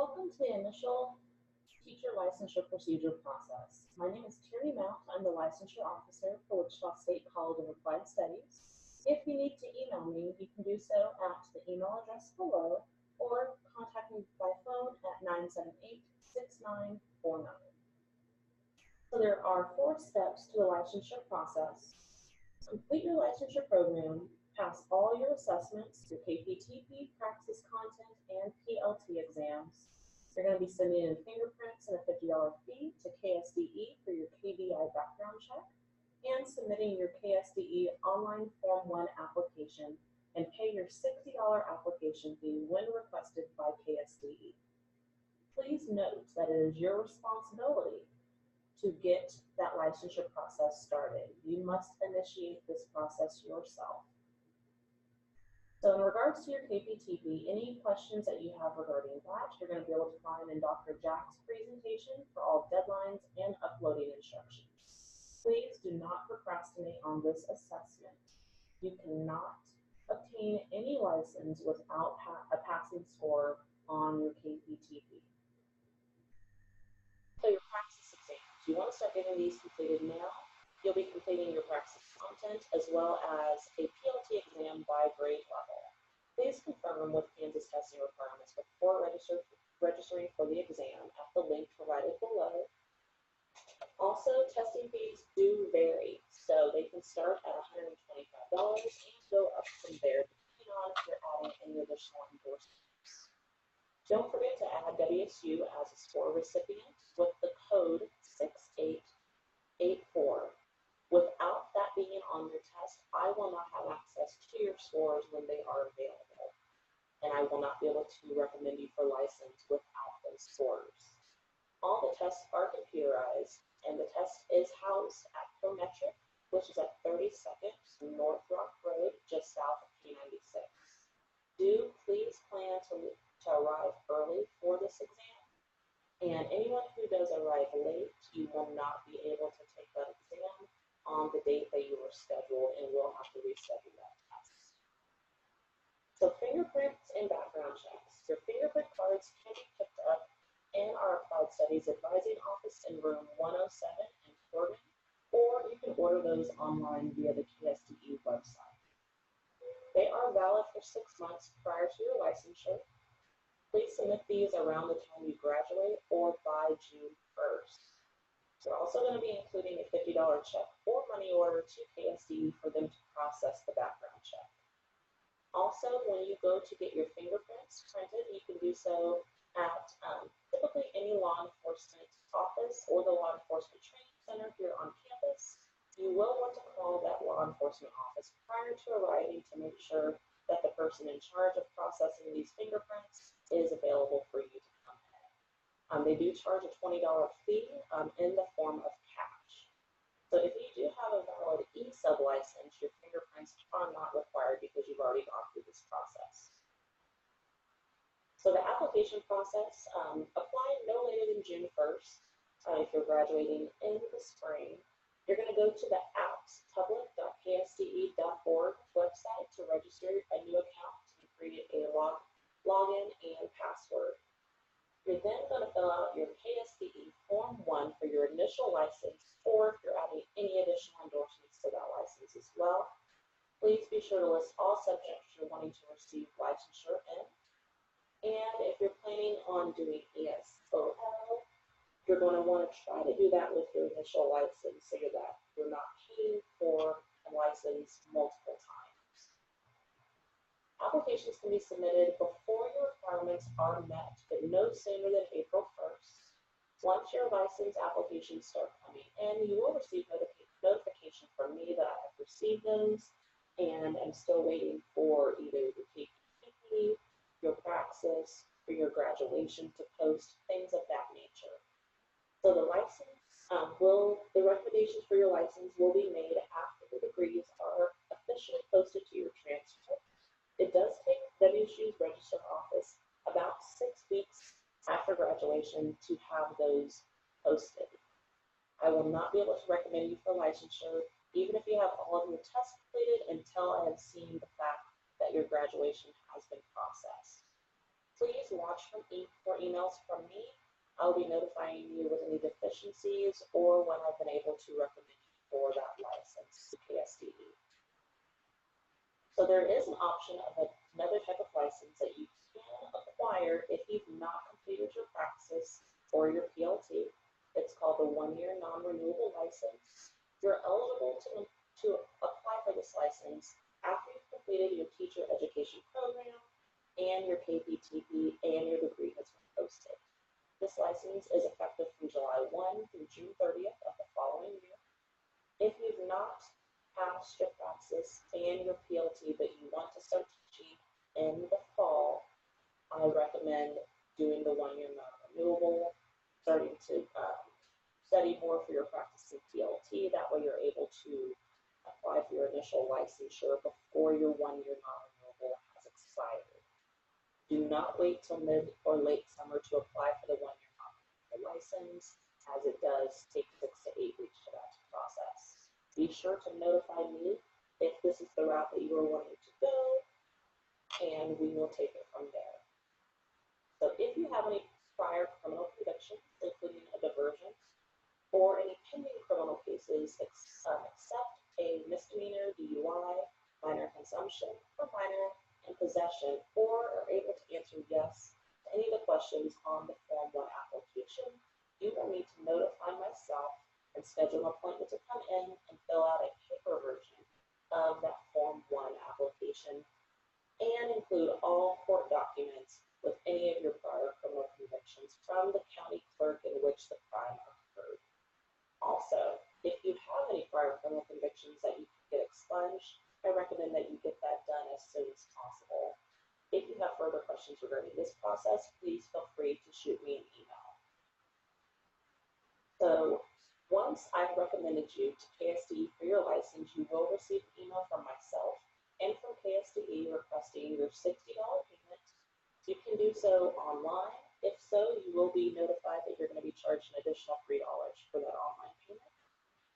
Welcome to the initial teacher licensure procedure process. My name is Terry Mount. I'm the licensure officer for Wichita State College of Applied Studies. If you need to email me, you can do so at the email address below or contact me by phone at 978-6949. So there are 4 steps to the licensure process. Complete your licensure program, pass all your assessments, your KPTP, Praxis content, and PLT exams. You're going to be sending in fingerprints and a $50 fee to KSDE for your KBI background check, and submitting your KSDE online Form 1 application and pay your $60 application fee when requested by KSDE. Please note that it is your responsibility to get that licensure process started. You must initiate this process yourself. So in regards to your KPTP, any questions that you have regarding that, you're going to be able to find in Dr. Jack's presentation for all deadlines and uploading instructions. Please do not procrastinate on this assessment. You cannot obtain any license without a passing score on your KPTP. So your Praxis exams, you want to start getting these completed now. You'll be completing your Praxis content as well as a PLT exam by grade level. Please confirm with Kansas testing requirements before registering for the exam at the link provided below. Also, testing fees do vary, so they can start at $125 and go up from there depending on if you're adding any additional endorsements. Don't forget to add WSU as a score recipient with the code 6884. Without that being on your test, I will not have access to your scores when they are available, and I will not be able to recommend you for license without those scores. All the tests are computerized, and the test is housed at Prometric, which is at 32nd North Rock Road, just south of P96. Do please plan to arrive early for this exam, and anyone who does arrive late, you will not be able to take that exam on the date that you were scheduled, and we'll have to reschedule that test. So fingerprints and background checks. Your fingerprint cards can be picked up in our Applied Studies Advising Office in room 107 in Corbin, or you can order those online via the KSDE website. They are valid for 6 months prior to your licensure. Please submit these around the time you graduate or by June 1st. We're also going to be including a $50 check or money order to KSDE for them to process the background check. Also, when you go to get your fingerprints printed, you can do so at typically any law enforcement office or the law enforcement training center here on campus. You will want to call that law enforcement office prior to arriving to make sure that the person in charge of processing these fingerprints is available for you to come in. They do charge a $20 fee in the form of cash. So if you do have a valid e-sub license, your fingerprints are not required because you've already gone through this process. So the application process, apply no later than June 1st. If you're graduating in the spring, you're going to go to the appspublic.ksde.org website to register a new account and create a login and password. You're then going to fill out your KSDE Form 1 for your initial license, or if you're adding any additional endorsements to that license as well. Please be sure to list all subjects you're wanting to receive licensure in. And if you're planning on doing ESOL, you're going to want to try to do that with your initial license so that you're not paying for a license multiple times. Applications can be submitted before your requirements are met, but no sooner than April 1st. Once your license applications start coming in, you will receive notification from me that I have received those, and I'm still waiting for either your KPTP, your Praxis, or your graduation to post, things of that nature. So the license the recommendations for your license will be made after the degrees are officially posted to your transcript. It does take WSU's registered office about 6 weeks after graduation to have those posted. I will not be able to recommend you for licensure, even if you have all of your tests completed, until I have seen the fact that your graduation has been processed. Please watch for emails from me. I'll be notifying you with any deficiencies or when I've been able to recommend you for that license to KSDE. So there is an option of another type of license that you can acquire if you've not completed your praxis or your PLT. It's called the 1-year non-renewable license. You're eligible to apply for this license after you've completed your teacher education program and your KPTP and your degree has been posted. This license is effective from July 1 through June 30th of the following year. If you've not passed your praxis and your PLT, but you want to start teaching in the fall, I recommend doing the 1-year non-renewable, starting to study more for your practice in PLT. That way you're able to apply for your initial licensure before your 1-year non-renewable has expired. Do not wait till mid or late summer to apply for the 1-year non-renewable license, as it does take 6 to 8 weeks for that to process. Be sure to notify me if this is the route that you are wanting to go, and we will take it from there. So if you have any prior criminal convictions, including a diversion, or any pending criminal cases, except a misdemeanor, DUI, minor consumption, or minor in possession, or are able to answer yes to any of the questions on the Form 1 application, you will need to notify myself and schedule an appointment to come in and fill out a paper version of that Form 1 application and include all court documents with any of your prior criminal convictions from the county clerk in which the crime occurred. Also, if you have any prior criminal convictions that you can get expunged, I recommend that you get that done as soon as possible. If you have further questions regarding this process, please feel free to shoot me an email. So once I've recommended you to KSDE for your license, you will receive an email from myself and from KSDE requesting your $60 payment. You can do so online. If so, you will be notified that you're going to be charged an additional $3 for that online payment.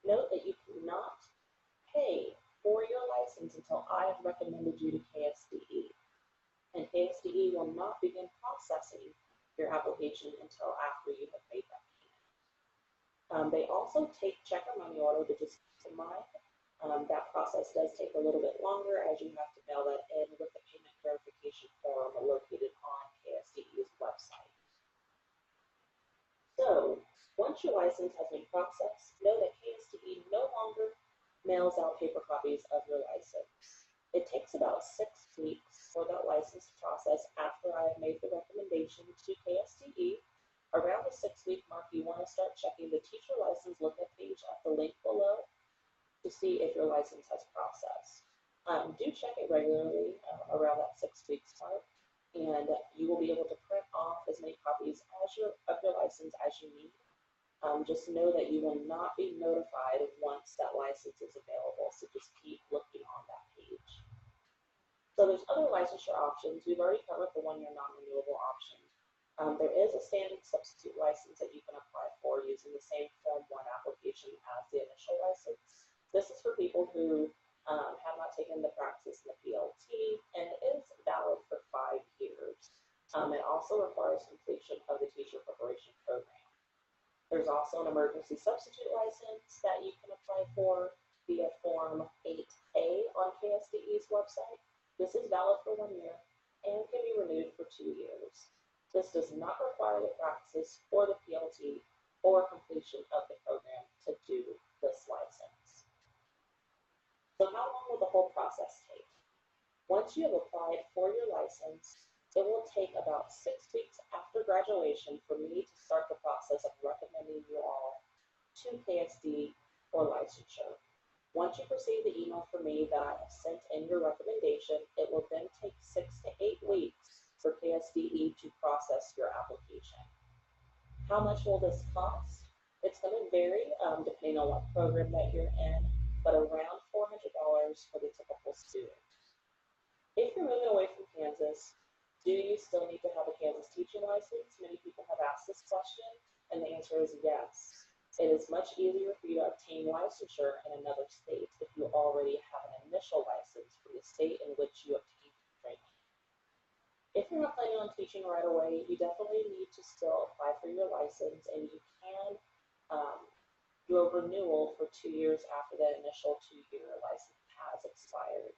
Note that you cannot pay for your license until I have recommended you to KSDE. And KSDE will not begin processing your application until after you have made that payment. They also take check or money order, but just keep in mind that process does take a little bit longer as you have to mail that in with the payment verification form located on KSDE's website. So once your license has been processed, know that KSDE no longer mails out paper copies of your license. It takes about 6 weeks for that license process after I have made the recommendation to KSDE. Around the 6-week mark, you want to start checking the teacher license lookup page at the link below to see if your license has processed. Do check it regularly around that 6 weeks mark, and you will be able to print off as many copies of your license as you need. Just know that you will not be notified once that license is available, so just keep looking on that page. So there's other licensure options. We've already covered the 1-year non-renewable option. There is a standard substitute license that you can apply for using the same Form 1 application as the initial license. This is for people who have not taken the praxis in the PLT and is valid for 5 years. It also requires completion of the teacher preparation program. There's also an emergency substitute license that you can apply for via Form 8A on KSDE's website. This is valid for 1 year and can be renewed for 2 years. This does not require the praxis or the PLT or completion of the program to do this license. So how long will the whole process take? Once you have applied for your license, it will take about 6 weeks after graduation for me to start the process of recommending you all to KSD for licensure. Once you receive the email from me that I have sent in your recommendation, it will then take 6 to 8 weeks for KSDE to process your application. How much will this cost? It's going to vary depending on what program that you're in, but around $400 for the typical student. If you're moving away from Kansas, do you still need to have a Kansas teaching license? Many people have asked this question, and the answer is yes. It is much easier for you to obtain licensure in another state if you already have an initial license from the state in which you obtained training. If you're not planning on teaching right away, you definitely need to still apply for your license, and you can um, do a renewal for 2 years after that initial 2-year license has expired.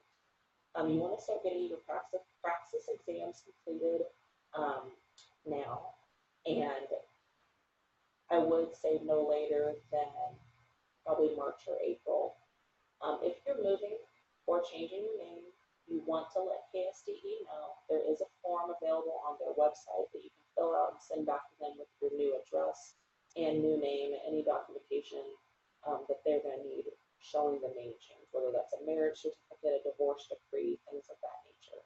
You want to start getting your praxis exams completed um, now, and I would say no later than probably March or April. If you're moving or changing your name, you want to let KSDE know. There is a form available on their website that you can fill out and send back to them with your new address and new name, any documentation that they're going to need showing the name change, whether that's a marriage certificate, a divorce decree, things of that nature.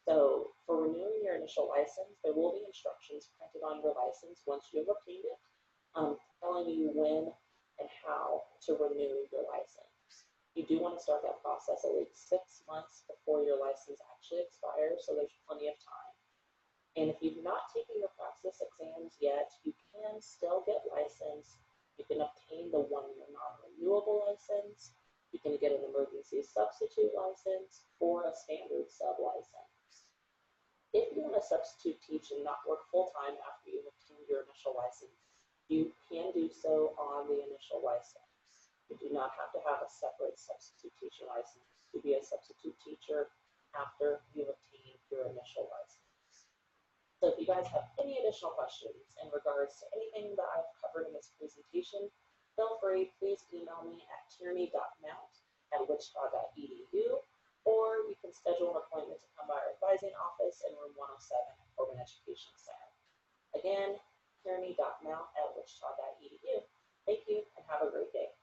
So for renewing your initial license, there will be instructions printed on your license once you have obtained it, telling you when and how to renew your license. You do want to start that process at least 6 months before your license actually expires, so there's plenty of time. And if you've not taken your praxis exams yet, you can still get licensed. You can obtain the 1-year non-renewable license. You can get an emergency substitute license or a standard sub license. If you want to substitute teach and not work full-time after you've obtained your initial license, you can do so on the initial license. You do not have to have a separate substitute teaching license to be a substitute teacher after you've obtained your initial license. So if you guys have any additional questions in regards to anything that I've covered in this presentation, feel free, please email me at tierney.mount@wichita.edu, or you can schedule an appointment to come by our advising office in room 107 at Corbin Education Center. Again, tierney.mount@wichita.edu. Thank you and have a great day.